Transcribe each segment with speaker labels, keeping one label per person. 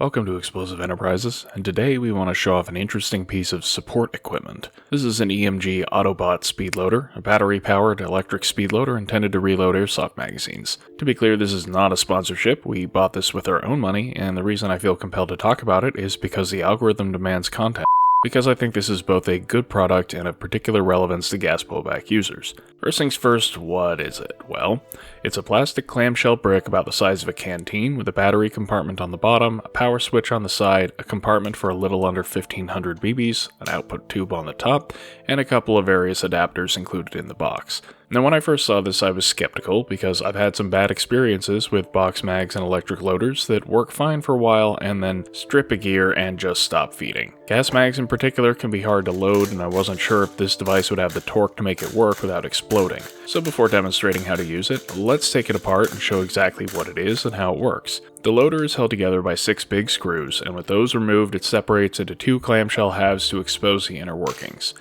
Speaker 1: Welcome to Explosive Enterprises, and today we want to show off an interesting piece of support equipment. This is an EMG Autobot speed loader, a battery-powered electric speed loader intended to reload Airsoft magazines. To be clear, this is not a sponsorship. We bought this with our own money, and the reason I feel compelled to talk about it is because the algorithm demands content. Because I think this is both a good product and of particular relevance to gas blowback users. First things first, what is it? Well, it's a plastic clamshell brick about the size of a canteen with a battery compartment on the bottom, a power switch on the side, a compartment for a little under 1500 BBs, an output tube on the top, and a couple of various adapters included in the box. Now when I first saw this I was skeptical because I've had some bad experiences with box mags and electric loaders that work fine for a while and then strip a gear and just stop feeding. Gas mags in particular can be hard to load, and I wasn't sure if this device would have the torque to make it work without exploding. So before demonstrating how to use it, let's take it apart and show exactly what it is and how it works. The loader is held together by 6 big screws, and with those removed it separates into 2 clamshell halves to expose the inner workings.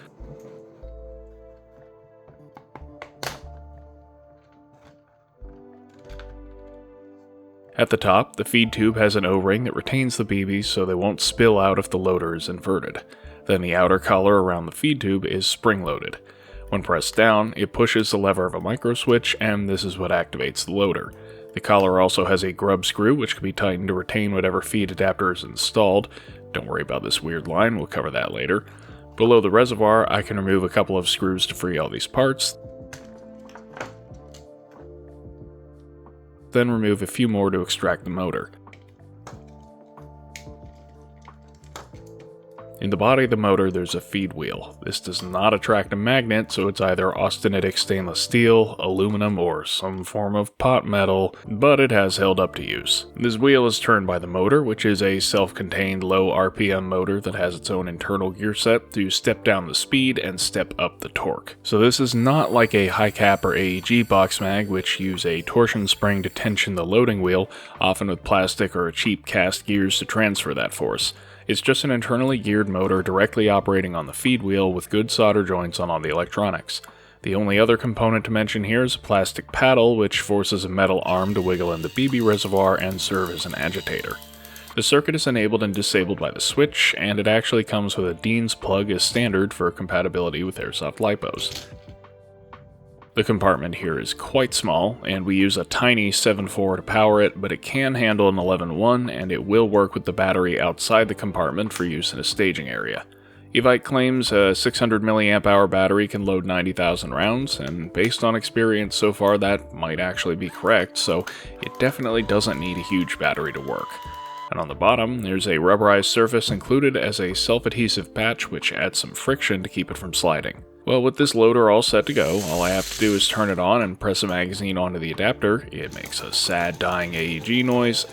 Speaker 1: At the top, the feed tube has an O-ring that retains the BBs so they won't spill out if the loader is inverted. Then the outer collar around the feed tube is spring-loaded. When pressed down, it pushes the lever of a micro switch, and this is what activates the loader. The collar also has a grub screw which can be tightened to retain whatever feed adapter is installed. Don't worry about this weird line, we'll cover that later. Below the reservoir, I can remove a couple of screws to free all these parts, then remove a few more to extract the motor. In the body of the motor there's a feed wheel. This does not attract a magnet, so it's either austenitic stainless steel, aluminum, or some form of pot metal, but it has held up to use. This wheel is turned by the motor, which is a self-contained low RPM motor that has its own internal gear set to step down the speed and step up the torque. So this is not like a high cap or AEG box mag, which use a torsion spring to tension the loading wheel, often with plastic or cheap cast gears to transfer that force. It's just an internally geared motor directly operating on the feed wheel with good solder joints on all the electronics. The only other component to mention here is a plastic paddle which forces a metal arm to wiggle in the BB reservoir and serve as an agitator. The circuit is enabled and disabled by the switch, and it actually comes with a Dean's plug as standard for compatibility with Airsoft LiPos. The compartment here is quite small, and we use a tiny 7.4 to power it, but it can handle an 11.1, and it will work with the battery outside the compartment for use in a staging area. Evite claims a 600 mAh battery can load 90,000 rounds, and based on experience so far that might actually be correct, so it definitely doesn't need a huge battery to work. And on the bottom, there's a rubberized surface included as a self-adhesive patch which adds some friction to keep it from sliding. Well, with this loader all set to go, all I have to do is turn it on and press a magazine onto the adapter. It makes a sad dying AEG noise,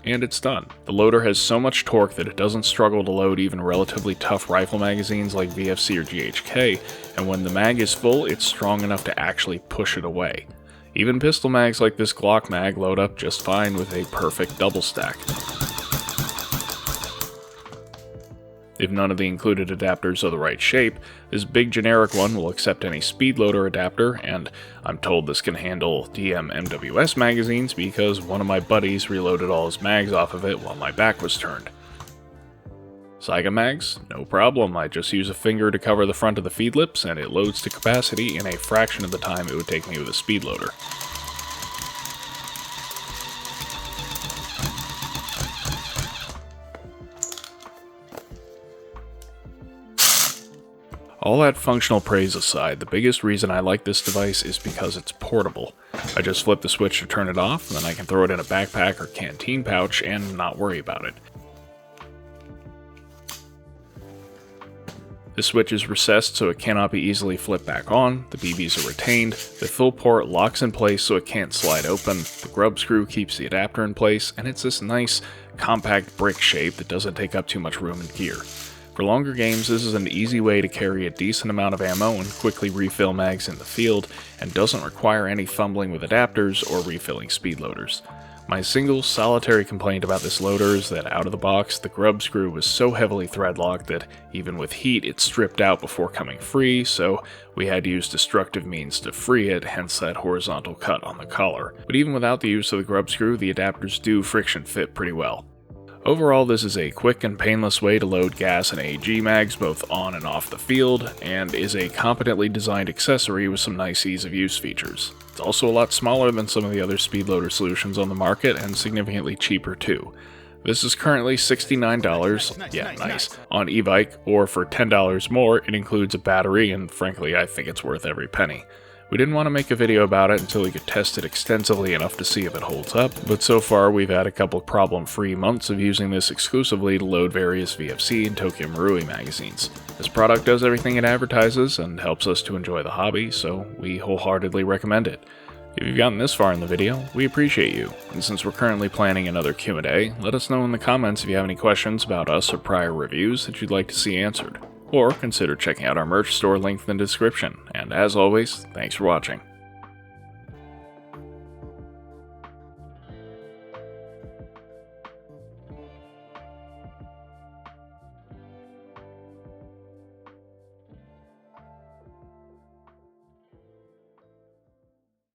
Speaker 1: and it's done. The loader has so much torque that it doesn't struggle to load even relatively tough rifle magazines like VFC or GHK, and when the mag is full, it's strong enough to actually push it away. Even pistol mags like this Glock mag load up just fine with a perfect double stack. If none of the included adapters are the right shape, this big generic one will accept any speed loader adapter, and I'm told this can handle DM MWS magazines because one of my buddies reloaded all his mags off of it while my back was turned. Saiga mags? No problem, I just use a finger to cover the front of the feed lips and it loads to capacity in a fraction of the time it would take me with a speed loader. All that functional praise aside, the biggest reason I like this device is because it's portable. I just flip the switch to turn it off, and then I can throw it in a backpack or canteen pouch and not worry about it. The switch is recessed so it cannot be easily flipped back on, the BBs are retained, the fill port locks in place so it can't slide open, the grub screw keeps the adapter in place, and it's this nice, compact brick shape that doesn't take up too much room in gear. For longer games, this is an easy way to carry a decent amount of ammo and quickly refill mags in the field, and doesn't require any fumbling with adapters or refilling speed loaders. My single solitary complaint about this loader is that out of the box, the grub screw was so heavily thread-locked that even with heat it stripped out before coming free, so we had to use destructive means to free it, hence that horizontal cut on the collar. But even without the use of the grub screw, the adapters do friction fit pretty well. Overall, this is a quick and painless way to load gas and AEG mags both on and off the field, and is a competently designed accessory with some nice ease of use features. It's also a lot smaller than some of the other speed loader solutions on the market, and significantly cheaper too. This is currently $69, yeah, nice, on eBike, or for $10 more, it includes a battery, and frankly, I think it's worth every penny. We didn't want to make a video about it until we could test it extensively enough to see if it holds up, but so far we've had a couple problem-free months of using this exclusively to load various VFC and Tokyo Marui magazines. This product does everything it advertises and helps us to enjoy the hobby, so we wholeheartedly recommend it. If you've gotten this far in the video, we appreciate you, and since we're currently planning another Q&A, let us know in the comments if you have any questions about us or prior reviews that you'd like to see answered. Or consider checking out our merch store linked in the description, and as always, thanks for watching.